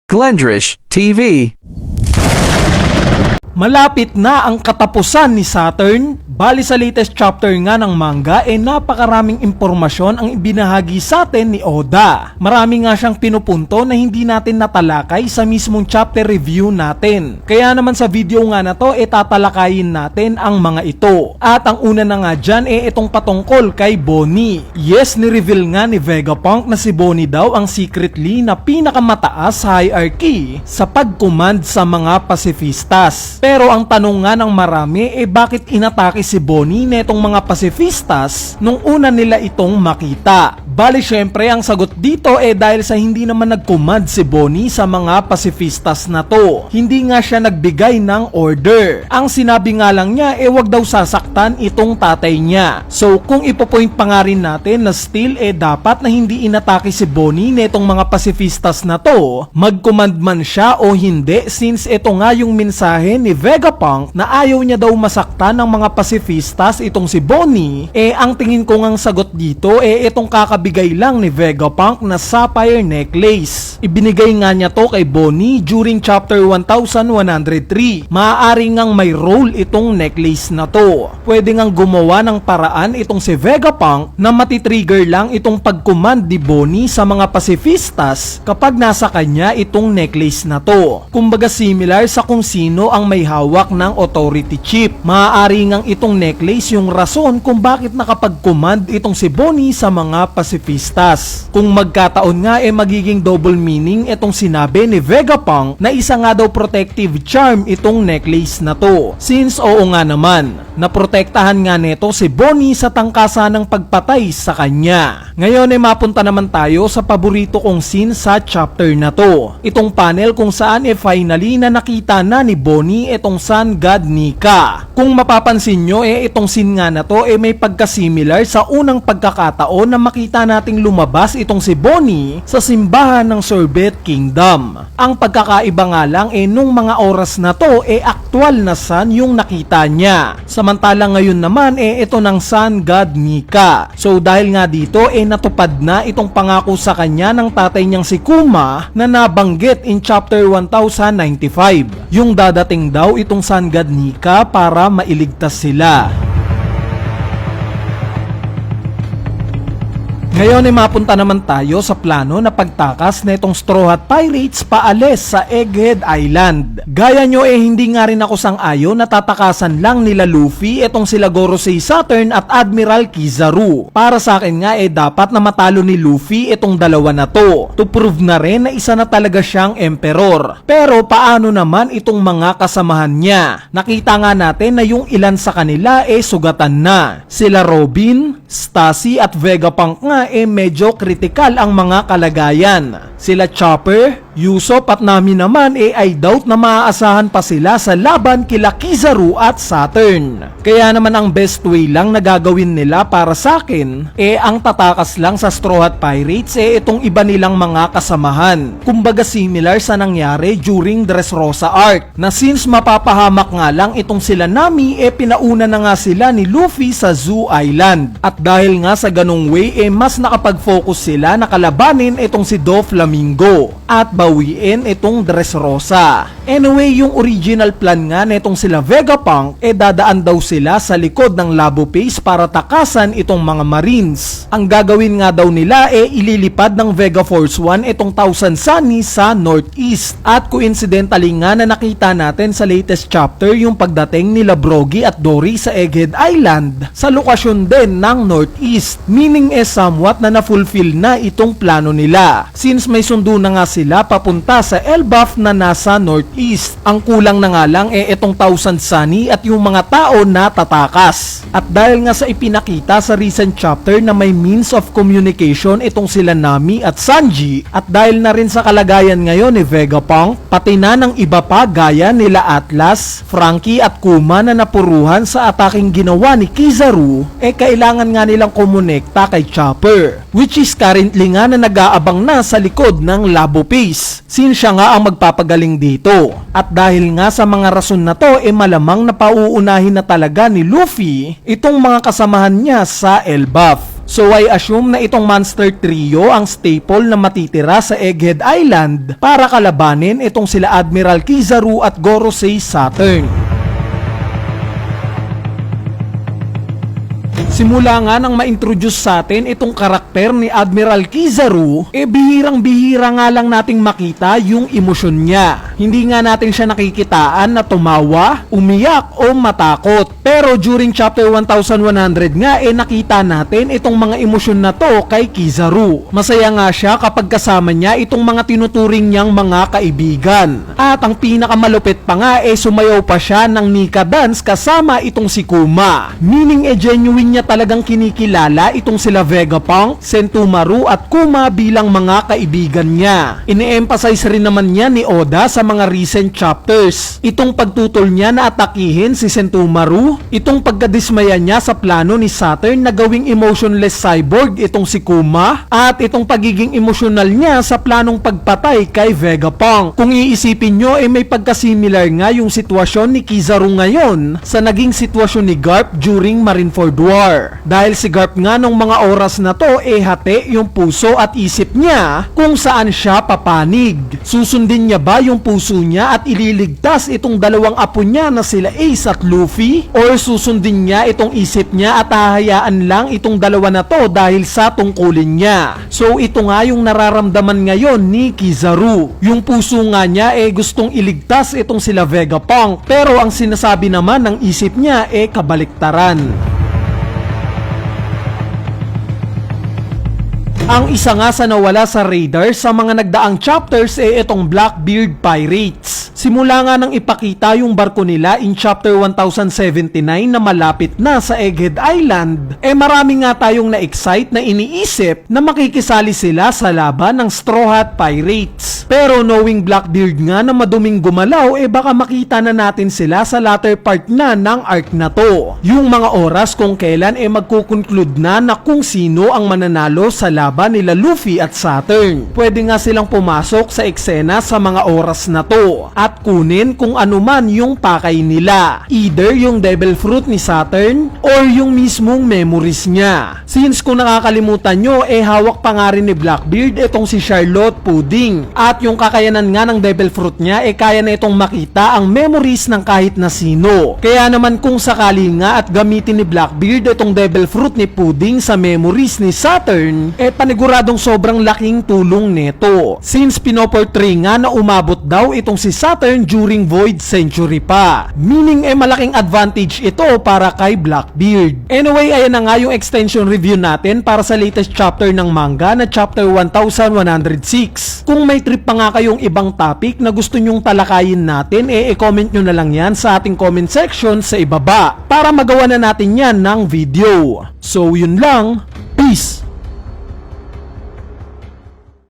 Glendrish TV. Malapit na ang katapusan ni Saturn. Bali sa latest chapter nga ng manga napakaraming impormasyon ang ibinahagi sa atin ni Oda. Marami nga siyang pinupunto na hindi natin natalakay sa mismong chapter review natin. Kaya naman sa video nga na to tatalakayin natin ang mga ito. At ang una na nga dyan itong patungkol kay Bonnie. Yes, ni-reveal nga ni Vegapunk na si Bonnie daw ang secretly na pinakamataas sa hierarchy sa pag-command sa mga pacifistas. Pero ang tanong nga ng marami bakit inatake si Bonnie netong mga pacifistas nung una nila itong makita? Bali syempre ang sagot dito dahil sa hindi naman nag-command si Bonnie sa mga pacifistas na to. Hindi nga siya nagbigay ng order. Ang sinabi nga lang niya wag daw sasaktan itong tatay niya. So kung ipopoint pa nga rin natin na still dapat na hindi inatake si Bonnie netong mga pacifistas na to, mag-command man siya o hindi, since ito nga yung mensahe ni Vegapunk na ayaw niya daw masaktan ng mga pacifistas itong si Bonnie. Ang tingin ko ngang sagot dito itong kakabigay lang ni Vegapunk na sapphire necklace. Ibinigay nga niya to kay Bonnie during chapter 1103. Maaari ngang may role itong necklace na to. Pwede ngang gumawa ng paraan itong si Vegapunk na matitrigger lang itong pag-command ni Bonnie sa mga pacifistas kapag nasa kanya itong necklace na to. Kumbaga similar sa kung sino ang may hawak ng authority chip. Maaari ngang itong necklace yung rason kung bakit nakapag-command itong si Bonnie sa mga pacifistas. Kung magkataon nga magiging double meaning itong sinabi ni Vegapunk na isa nga daw protective charm itong necklace na to. Since oo nga naman, naprotektahan nga neto si Bonnie sa tangkasan ng pagpatay sa kanya. Ngayon mapunta naman tayo sa paborito kong scene sa chapter na to. Itong panel kung saan finally na nakita na ni Bonnie itong Sun God Nika. Kung mapapansin nyo itong scene nga na to may pagka-similar sa unang pagkakataon na makita nating lumabas itong si Bonnie sa simbahan ng Sorbet Kingdom. Ang pagkakaiba nga lang nung mga oras na to aktual na sun yung nakita niya. Samantalang ngayon naman ito ng Sun God Nika. So dahil nga dito natupad na itong pangako sa kanya ng tatay niyang si Kuma na nabanggit in chapter 1095. Yung dadating daw itong Sun God Nika para mailigtas sila. Ngayon mapunta naman tayo sa plano na pagtakas na itong Straw Hat Pirates paalis sa Egghead Island. Gaya nyo hindi nga rin ako sang-ayon na tatakasan lang nila Luffy itong sila Gorosei Saturn at Admiral Kizaru. Para sa akin nga dapat na matalo ni Luffy itong dalawa na to prove na rin na isa na talaga siyang emperor. Pero paano naman itong mga kasamahan niya? Nakita nga natin na yung ilan sa kanila sugatan na. Sila Robin, Stacy at Vegapunk nga medyo kritikal ang mga kalagayan. Sila Chopper, Usopp at Nami naman I doubt na maaasahan pa sila sa laban kila Kizaru at Saturn. Kaya naman ang best way lang na gagawin nila para sa akin ang tatakas lang sa Straw Hat Pirates itong iba nilang mga kasamahan. Kumbaga similar sa nangyari during Dressrosa arc na since mapapahamak nga lang itong sila Nami pinauna na nga sila ni Luffy sa Zoo Island. At dahil nga sa ganung way mas nakapag-focus sila na kalabanin itong si Doflamingo at bawiin itong Dressrosa. Anyway, yung original plan nga netong sila Vegapunk dadaan daw sila sa likod ng Labo Base para takasan itong mga Marines. Ang gagawin nga daw nila ililipad ng Vega Force 1 itong Thousand Sunny sa Northeast. At coincidentally nga na nakita natin sa latest chapter yung pagdating nila Brogy at Dory sa Egghead Island sa lokasyon din ng Northeast. Meaning somewhat na na-fulfill na itong plano nila. Since may sundo na nga sila papunta sa Elbaf na nasa Northeast. Ang kulang na nga lang itong Thousand Sunny at yung mga tao na tatakas. At dahil nga sa ipinakita sa recent chapter na may means of communication itong sila Nami at Sanji, at dahil na rin sa kalagayan ngayon ni Vegapunk, pati na ng iba pa gaya nila Atlas, Frankie at Kuma na napuruhan sa ataking ginawa ni Kizaru, kailangan nga nilang kumonekta kay Chopper, which is currently nga na nag-aabang na sa likod ng Labo Base, since siya nga ang magpapagaling dito. At dahil nga sa mga rason na to malamang na pauunahin na talaga ni Luffy itong mga kasamahan niya sa Elbaf. So I assume na itong Monster Trio ang staple na matitira sa Egghead Island para kalabanin itong sila Admiral Kizaru at Gorosei Saturn. Simula nga nang ma-introduce sa atin itong karakter ni Admiral Kizaru, bihirang-bihira nga lang nating makita yung emosyon niya. Hindi nga natin siya nakikitaan na tumawa, umiyak o matakot. Pero during chapter 1100 nga nakita natin itong mga emosyon na to kay Kizaru. Masaya nga siya kapag kasama niya itong mga tinuturing niyang mga kaibigan. At ang pinakamalupit pa nga sumayaw pa siya ng Nika dance kasama itong si Kuma. Meaning genuine niya talagang kinikilala itong sila Vegapunk, Sentomaru at Kuma bilang mga kaibigan niya. Ine-emphasize rin naman niya ni Oda sa mga recent chapters itong pagtutol niya na atakihin si Sentomaru, itong pagkadismaya niya sa plano ni Saturn na gawing emotionless cyborg itong si Kuma, at itong pagiging emosyonal niya sa planong pagpatay kay Vegapunk. Kung iisipin nyo may pagkasimilar nga yung sitwasyon ni Kizaru ngayon sa naging sitwasyon ni Garp during Marineford War. Dahil si Garp nga nung mga oras na to hati yung puso at isip niya kung saan siya papanig. Susundin niya ba yung puso niya at ililigtas itong dalawang apo niya na sila Ace at Luffy? Or susundin niya itong isip niya at hahayaan lang itong dalawa na to dahil sa tungkulin niya? So ito nga yung nararamdaman ngayon ni Kizaru. Yung puso nga niya gustong iligtas itong sila Vegapunk, pero ang sinasabi naman ng isip niya kabaliktaran. Ang isa nga sa nawala sa radar sa mga nagdaang chapters itong Blackbeard Pirates. Simula nga nang ipakita yung barko nila in chapter 1079 na malapit na sa Egghead Island, marami nga tayong na-excite na iniisip na makikisali sila sa laban ng Straw Hat Pirates. Pero knowing Blackbeard nga na maduming gumalaw, baka makita na natin sila sa latter part na ng arc na to. Yung mga oras kung kailan magkukonclude na kung sino ang mananalo sa laban nila Luffy at Saturn. Pwede nga silang pumasok sa eksena sa mga oras na to at kunin kung ano man yung pakay nila. Either yung Devil Fruit ni Saturn or yung mismong memories niya. Since kung nakakalimutan nyo, hawak pa nga rin ni Blackbeard itong si Charlotte Pudding. At yung kakayanan nga ng Devil Fruit niya, kaya na itong makita ang memories ng kahit na sino. Kaya naman kung sakali nga at gamitin ni Blackbeard itong Devil Fruit ni Pudding sa memories ni Saturn, paniguradong sobrang laking tulong nito. Since pinoportray nga na umabot daw itong si Saturn during Void Century pa. Meaning malaking advantage ito para kay Blackbeard. Anyway, ayan na nga yung extension review natin para sa latest chapter ng manga na chapter 1106. Kung may trip pa nga kayong ibang topic na gusto nyong talakayin natin, i-comment nyo na lang yan sa ating comment section sa ibaba para magawa na natin yan ng video. So yun lang, peace!